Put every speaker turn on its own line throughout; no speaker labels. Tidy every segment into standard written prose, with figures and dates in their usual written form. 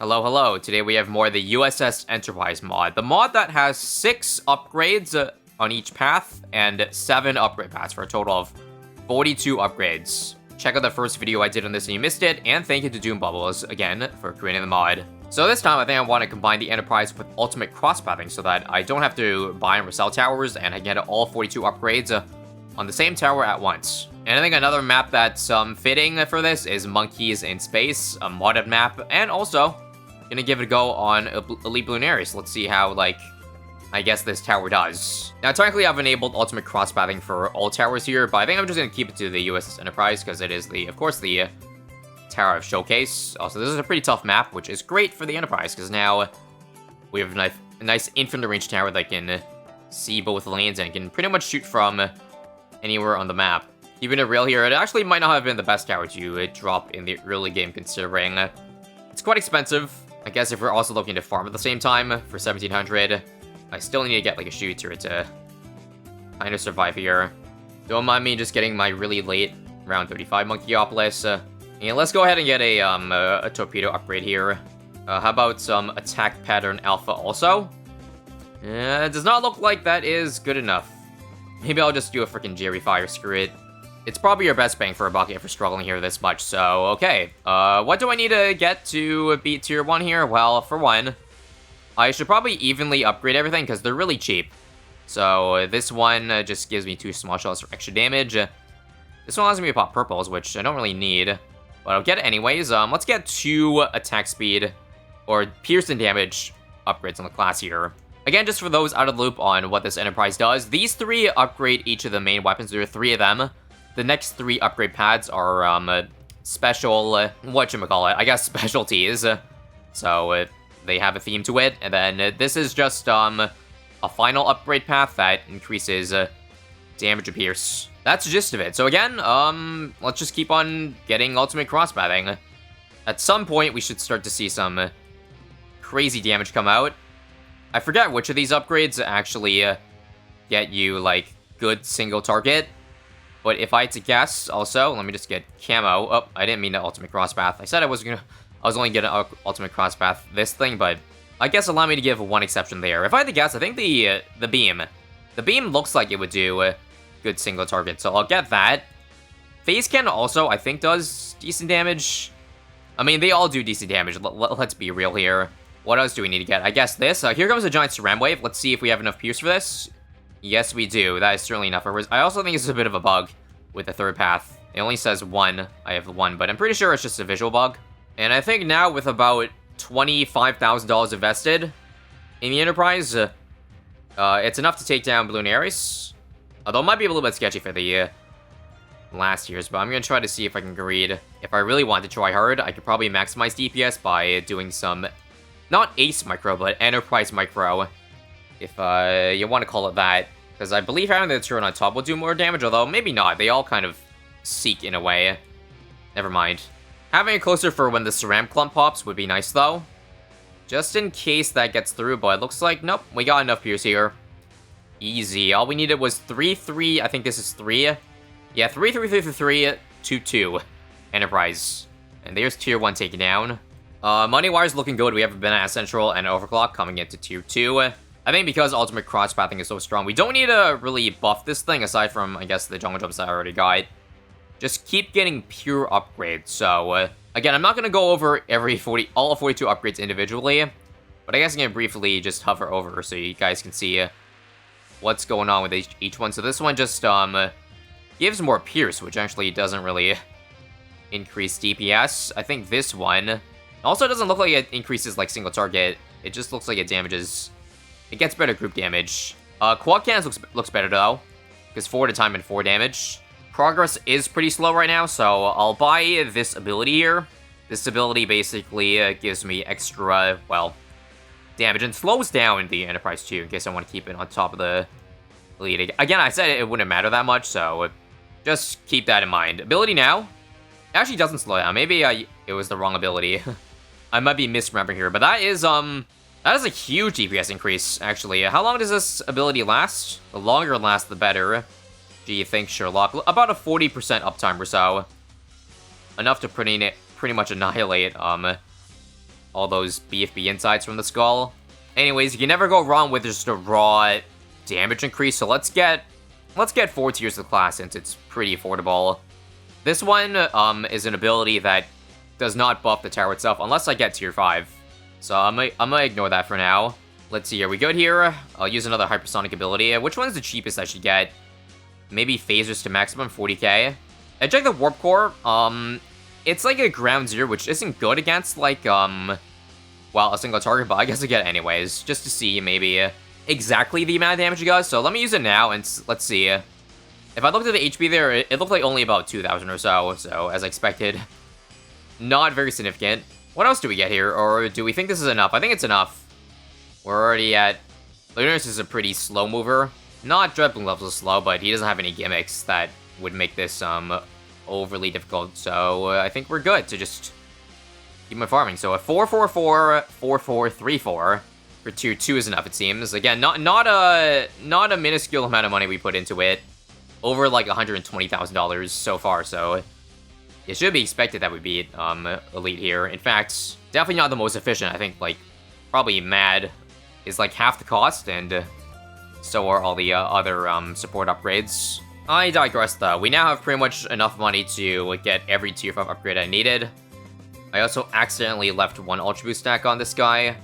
Hello, hello. Today we have more of the USS Enterprise mod. The mod that has 6 upgrades on each path and 7 upgrade paths for a total of 42 upgrades. Check out the first video I did on this and you missed it, and thank you to Doom Bubbles, again, for creating the mod. So this time I think I want to combine the Enterprise with ultimate crosspathing so that I don't have to buy and resell towers and I get all 42 upgrades on the same tower at once. And I think another map that's fitting for this is Monkeys in Space, a modded map, and also gonna give it a go on Elite Bloonarius. Let's see how, I guess this tower does. Now, technically, I've enabled ultimate crosspathing for all towers here, but I think I'm just gonna keep it to the USS Enterprise because it is of course, the Tower of Showcase. Also, this is a pretty tough map, which is great for the Enterprise because now we have a nice infinite range tower that can see both lanes and can pretty much shoot from anywhere on the map. Keeping it real here, it actually might not have been the best tower to drop in the early game, considering it's quite expensive. I guess if we're also looking to farm at the same time for 1700, I still need to get a shooter to kind of survive here. Don't mind me just getting my really late round 35 Monkeyopolis. And let's go ahead and get a torpedo upgrade here. How about some attack pattern alpha also? It does not look like that is good enough. Maybe I'll just do a freaking Jerry Fire, screw it. It's probably your best bang for a buck if you're struggling here this much, so okay. What do I need to get to beat tier 1 here? Well, for one, I should probably evenly upgrade everything because they're really cheap. So this one just gives me 2 small shells for extra damage. This one allows me to pop purples, which I don't really need, but I'll get it anyways. Let's get 2 attack speed or piercing damage upgrades on the class here. Again, just for those out of the loop on what this Enterprise does, these 3 upgrade each of the main weapons. There are 3 of them. The next 3 upgrade pads are special, whatchamacallit, I guess specialties. So they have a theme to it. And then this is just a final upgrade path that increases damage to pierce. That's the gist of it. So again, let's just keep on getting ultimate crosspathing. At some point, we should start to see some crazy damage come out. I forget which of these upgrades actually get you, good single target. But if I had to guess, also, let me just get camo. Oh, I didn't mean the ultimate crosspath. I said I was only gonna ultimate crosspath this thing, but I guess allow me to give one exception there. If I had to guess, I think the beam. The beam looks like it would do good single target, so I'll get that. Phase cannon also, I think, does decent damage. I mean, they all do decent damage. Let's be real here. What else do we need to get? I guess this. Here comes a giant Saram wave. Let's see if we have enough pierce for this. Yes, we do. That is certainly enough. I also think it's a bit of a bug with the 3rd path. It only says 1. I have 1, but I'm pretty sure it's just a visual bug. And I think now with about $25,000 invested in the Enterprise, it's enough to take down Bloonarius. Although it might be a little bit sketchy for the last years, but I'm going to try to see if I can greed. If I really want to try hard, I could probably maximize DPS by doing some, not Ace Micro, but Enterprise Micro, if you want to call it that. Because I believe having the turret on top will do more damage, although maybe not. They all kind of seek in a way. Never mind. Having it closer for when the Saram clump pops would be nice, though. Just in case that gets through, but it looks like, nope, we got enough pierce here. Easy. All we needed was 3-3. I think this is 3. Yeah, 3-3-3-3, 2-2. Enterprise. And there's tier 1 taken down. Money-wise looking good. We have a Banana Central and Overclock coming into tier 2. I think because ultimate crosspathing is so strong, we don't need to really buff this thing, aside from, I guess, the jungle jumps that I already got. Just keep getting pure upgrades. So, again, I'm not going to go over all 42 upgrades individually, but I guess I'm going to briefly just hover over so you guys can see what's going on with each one. So this one just gives more pierce, which actually doesn't really increase DPS. I think this one also doesn't look like it increases, single target. It just looks like it damages. It gets better group damage. Quad cannons looks better, though, because 4 at a time and 4 damage. Progress is pretty slow right now, so I'll buy this ability here. This ability basically gives me extra, well, damage and slows down the Enterprise too, in case I want to keep it on top of the lead. Again, I said it wouldn't matter that much, so just keep that in mind. Ability now actually doesn't slow down. Maybe it was the wrong ability. I might be misremembering here, but that is a huge DPS increase, actually. How long does this ability last? The longer it lasts, the better. Do you think, Sherlock? About a 40% uptime or so. Enough to pretty much annihilate all those BFB insights from the skull. Anyways, you can never go wrong with just a raw damage increase, so let's get 4 tiers of the class since it's pretty affordable. This one is an ability that does not buff the tower itself unless I get tier 5. So I'm gonna ignore that for now. Let's see, are we good here? I'll use another hypersonic ability. Which one's the cheapest I should get? Maybe phasers to maximum, 40k. I checked the warp core. It's like a ground zero, which isn't good against like well, a single target, but I guess I get it anyways, just to see maybe exactly the amount of damage it does. So let me use it now and let's see. If I looked at the HP there, it looked like only about 2,000 or so. So as I expected, not very significant. What else do we get here, or do we think this is enough? I think it's enough. We're already at... Bloonarius is a pretty slow mover. Not Dreadbloom level slow, but he doesn't have any gimmicks that would make this overly difficult. So I think we're good to just keep my farming. So a 4-4-4, 4-4-3-4 for tier 2 is enough, it seems. Again, not a minuscule amount of money we put into it. Over like $120,000 so far, so it should be expected that we'd be elite here. In fact, definitely not the most efficient. I think like probably Mad is like half the cost, and so are all the other support upgrades. I digress though. We now have pretty much enough money to get every tier 5 upgrade I needed. I also accidentally left one Ultra Boost stack on this guy.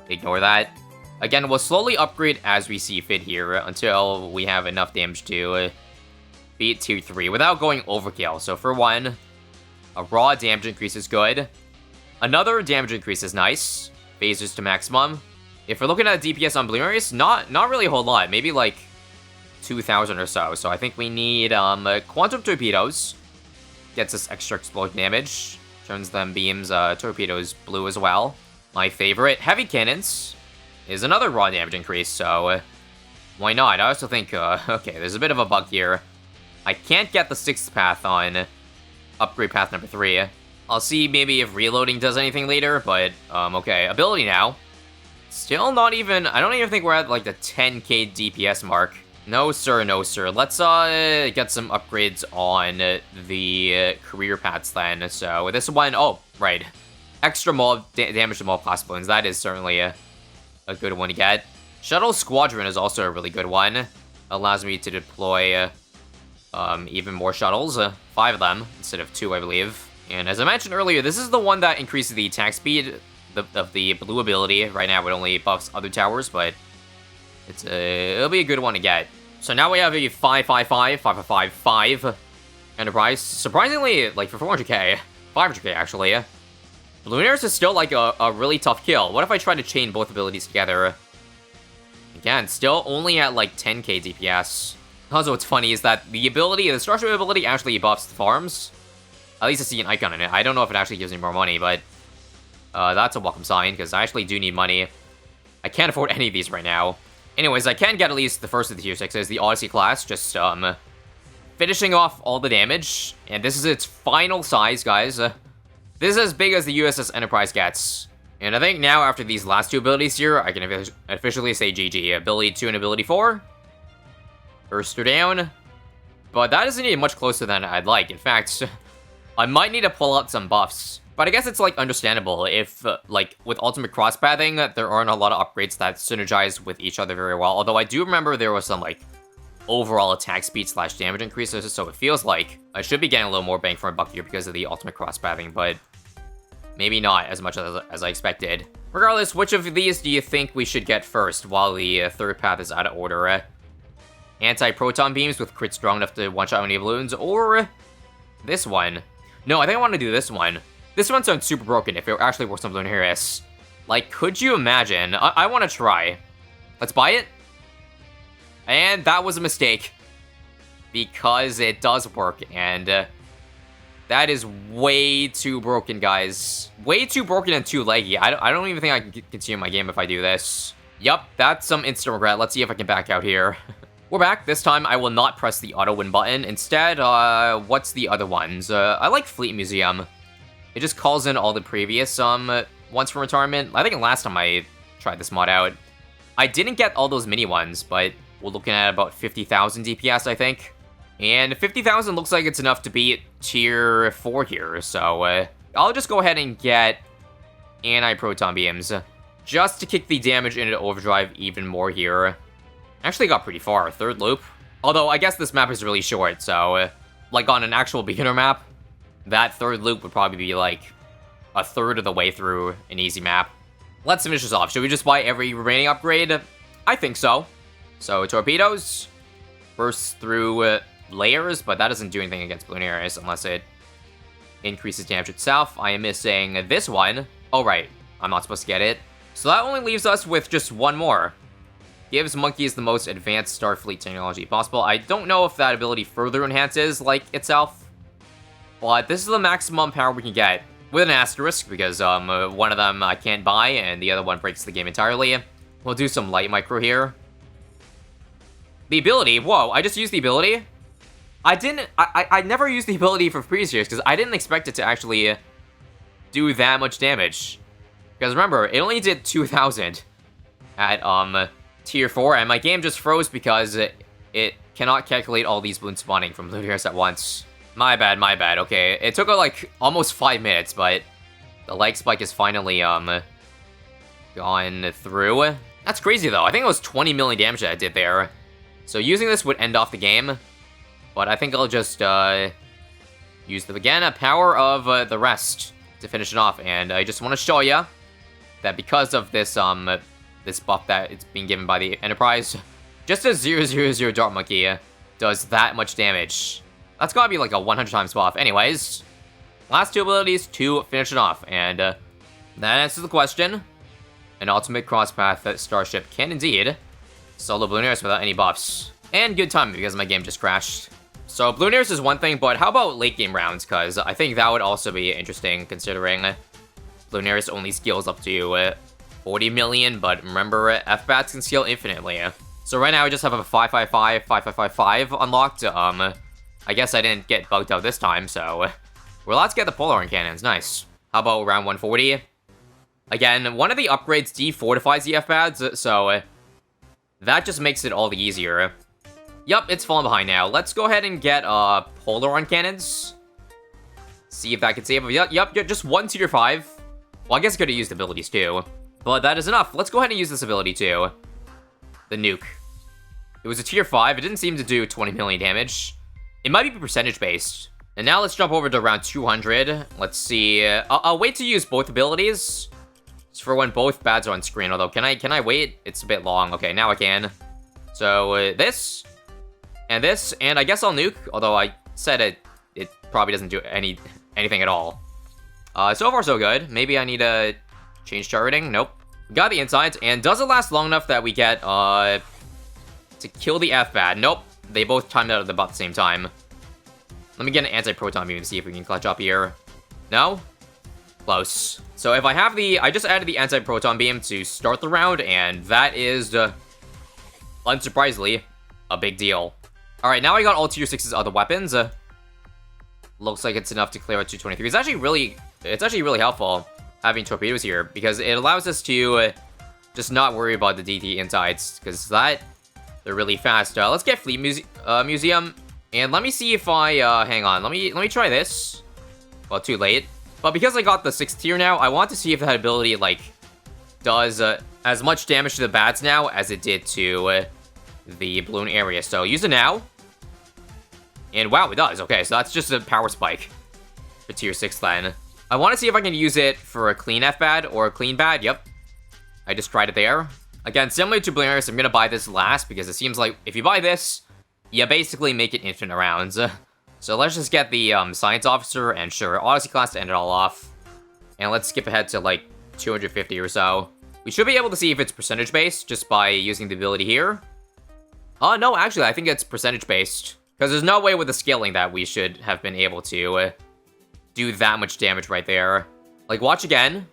Ignore that. Again, we'll slowly upgrade as we see fit here until we have enough damage to beat tier 3 without going overkill. So for one, a raw damage increase is good. Another damage increase is nice. Phasers to maximum. If we're looking at DPS on Bloonarius, not really a whole lot. Maybe like 2,000 or so. So I think we need Quantum Torpedoes. Gets us extra explosion damage. Turns them beams, torpedoes blue as well. My favorite, Heavy Cannons, is another raw damage increase. So why not? I also think, okay, there's a bit of a bug here. I can't get the 6th path on upgrade path number 3. I'll see maybe if reloading does anything later, but, okay. Ability now. Still not even, I don't even think we're at, like, the 10k DPS mark. No, sir, no, sir. Let's, get some upgrades on the career paths then. So, this one, oh, right. Extra mob, damage to mob class balloons. That is certainly a good one to get. Shuttle Squadron is also a really good one. Allows me to deploy, even more shuttles. 5 of them, instead of 2, I believe. And as I mentioned earlier, this is the one that increases the attack speed of the blue ability. Right now, it only buffs other towers, but it'll be a good one to get. So now we have a 5-5-5, 5-5-5 Enterprise. Surprisingly, like for 400k, 500k actually. Bloonarius is still like a really tough kill. What if I try to chain both abilities together? Again, still only at like 10k DPS. Also, what's funny is that the Starship ability actually buffs the farms. At least I see an icon in it. I don't know if it actually gives me more money, but that's a welcome sign, because I actually do need money. I can't afford any of these right now. Anyways, I can get at least the first of the tier 6s, the Odyssey class, just finishing off all the damage. And this is its final size, guys. This is as big as the USS Enterprise gets. And I think now, after these last 2 abilities here, I can officially say GG. Ability 2 and Ability 4. First are down. But that isn't even much closer than I'd like. In fact, I might need to pull out some buffs. But I guess it's, like, understandable if, like, with Ultimate Crosspathing, there aren't a lot of upgrades that synergize with each other very well. Although I do remember there was some, like, overall attack speed / damage increases, so it feels like I should be getting a little more bang for my buck here because of the Ultimate Crosspathing, but maybe not as much as I expected. Regardless, which of these do you think we should get first while the 3rd path is out of order? Anti-proton beams with crit strong enough to one-shot any balloons, or this one? No, I think I want to do this one. This one sounds super broken if it actually works on Bloonarius. Like, could you imagine? I want to try. Let's buy it. And that was a mistake. Because it does work, and that is way too broken, guys. Way too broken and too laggy. I don't even think I can continue my game if I do this. Yup, that's some instant regret. Let's see if I can back out here. We're back. This time, I will not press the auto win button. Instead, what's the other ones? I like Fleet Museum. It just calls in all the previous ones from retirement. I think last time I tried this mod out, I didn't get all those mini ones, but we're looking at about 50,000 DPS, I think. And 50,000 looks like it's enough to beat tier 4 here, so I'll just go ahead and get anti-proton beams. Just to kick the damage into overdrive even more here. Actually got pretty far. Third loop. Although, I guess this map is really short, so... like, on an actual beginner map, that third loop would probably be, like, a third of the way through an easy map. Let's finish this off. Should we just buy every remaining upgrade? I think so. So, torpedoes. Burst through layers, but that doesn't do anything against Bloonarius unless it increases damage itself. I am missing this one. Oh, right. I'm not supposed to get it. So that only leaves us with just one more. Gives monkeys the most advanced Starfleet technology possible. I don't know if that ability further enhances, like, itself. But this is the maximum power we can get. With an asterisk, because one of them I can't buy, and the other one breaks the game entirely. We'll do some light micro here. The ability, whoa, I just used the ability? I never used the ability for previous years, because I didn't expect it to actually do that much damage. Because remember, it only did 2,000 at, Tier 4, and my game just froze because it cannot calculate all these balloons spawning from Bloonarius at once. My bad, okay. It took, like, almost 5 minutes, but the leg spike is finally, gone through. That's crazy, though. I think it was 20 million damage that I did there. So using this would end off the game, but I think I'll just, use the, again, power of, the rest to finish it off, and I just want to show you that because of this, this buff that it's being given by the Enterprise, just a 000 Dart Monkey does that much damage. That's gotta be like a 100 times buff. Anyways, last two abilities to finish it off, and that answers the question. An ultimate crosspath starship can indeed solo Bloonarius without any buffs. And good timing because my game just crashed. So Bloonarius is one thing, but how about late game rounds? Because I think that would also be interesting considering Bloonarius only scales up to 40 million, but remember, F-Bats can scale infinitely. So right now I just have a 555, 5555 unlocked. I guess I didn't get bugged out this time, so we're allowed to get the Polar cannons. Nice. How about round 140? Again, one of the upgrades defortifies the F-Pads, so that just makes it all the easier. Yup, it's falling behind now. Let's go ahead and get Polar cannons. See if that can save. Yup, just one Tier 5. Well, I guess I could have used abilities too. But that is enough. Let's go ahead and use this ability too. The nuke. It was a Tier 5. It didn't seem to do 20 million damage. It might be percentage based. And now let's jump over to around 200. Let's see. I'll wait to use both abilities. It's for when both bads are on screen. Although, can I wait? It's a bit long. Okay, now I can. So this and this, and I guess I'll nuke. Although I said it probably doesn't do anything at all. So far so good. Maybe I need to change chart rating. Nope. Got the insides, and does it last long enough that we get to kill the F-Bad? Nope. They both timed out at about the same time. Let me get an anti-proton beam and see if we can clutch up here. No? Close. So if I have I just added the anti-proton beam to start the round, and that is, unsurprisingly, a big deal. Alright, now I got all Tier 6's other weapons. Looks like it's enough to clear out 223. It's actually really helpful having torpedoes here, because it allows us to just not worry about the DT insides, because they're really fast. Let's get Fleet Museum, and let me see if I, hang on, let me try this. Well, too late. But because I got the 6th tier now, I want to see if that ability, like, does as much damage to the bats now as it did to the Bloonarius. So use it now. And wow, it does. Okay, so that's just a power spike for Tier 6 then. I want to see if I can use it for a clean F-Bad or a clean bad. Yep. I just tried it there. Again, similar to Bloonarius, I'm going to buy this last because it seems like if you buy this, you basically make it infinite rounds. So let's just get the Science Officer and sure, Odyssey class to end it all off. And let's skip ahead to like 250 or so. We should be able to see if it's percentage based just by using the ability here. Oh, no, actually, I think it's percentage based. Because there's no way with the scaling that we should have been able to do that much damage right there. Like, watch again.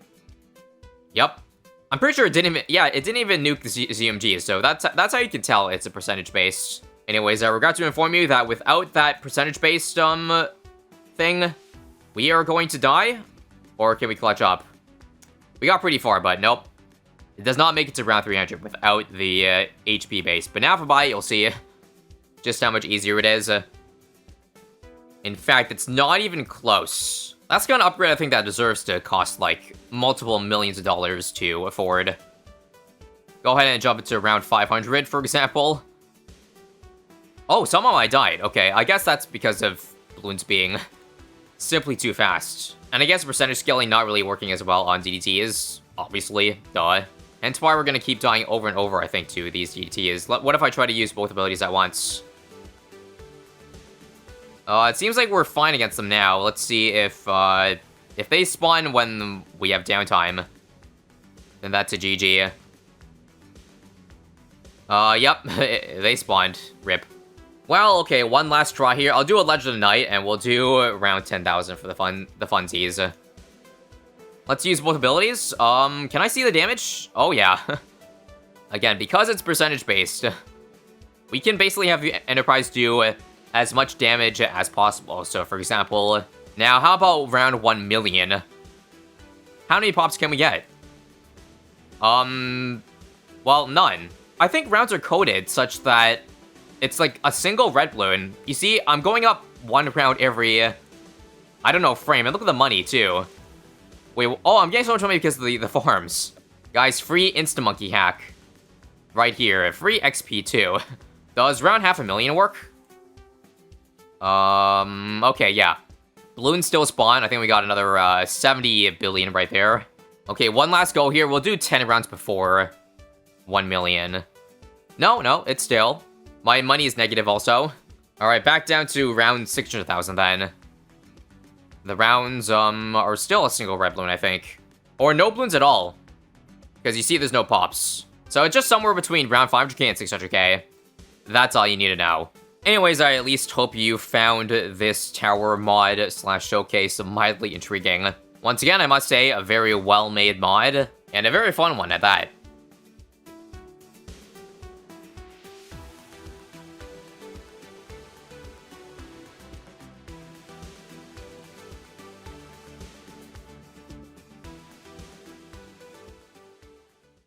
Yep. I'm pretty sure it didn't even, yeah, it didn't even nuke the ZMG, so that's how you can tell it's a percentage-based. Anyways, I regret to inform you that without that percentage-based, thing, we are going to die. Or can we clutch up? We got pretty far, but nope. It does not make it to round 300 without the, HP base. But now if I buy it, you'll see just how much easier it is. In fact, it's not even close. That's kind of upgrade I think that deserves to cost, like, multiple millions of dollars to afford. Go ahead and jump into around 500, for example. Oh, some of mine died. Okay, I guess that's because of balloons being simply too fast. And I guess percentage scaling not really working as well on DDTs, obviously, duh. Hence why we're gonna keep dying over and over, I think, to these DDTs. What if I try to use both abilities at once? It seems like we're fine against them now. Let's see if they spawn when we have downtime. Then that's a GG. Yep, they spawned. RIP. Well, okay, one last try here. I'll do a Legend of the Night, and we'll do around 10,000 for the funsies. Let's use both abilities. Can I see the damage? Oh, yeah. Again, because it's percentage-based, we can basically have the Enterprise do as much damage as possible. So, for example, now, how about around 1 million? How many pops can we get? Well, none. I think rounds are coded such that it's like a single red balloon. You see, I'm going up one round every, I don't know, frame. And look at the money, too. Wait, oh, I'm getting so much money because of the farms. Guys, free Insta-Monkey hack. Right here. Free XP, too. Does around 500,000 work? Okay, yeah. Balloons still spawn. I think we got another 70 billion right there. Okay, one last go here. We'll do 10 rounds before 1 million. No, it's still. My money is negative also. Alright, back down to around 600,000 then. The rounds, are still a single red balloon, I think. Or no balloons at all. Because you see there's no pops. So it's just somewhere between around 500k and 600k. That's all you need to know. Anyways, I at least hope you found this tower mod / showcase mildly intriguing. Once again, I must say, a very well-made mod, and a very fun one at that.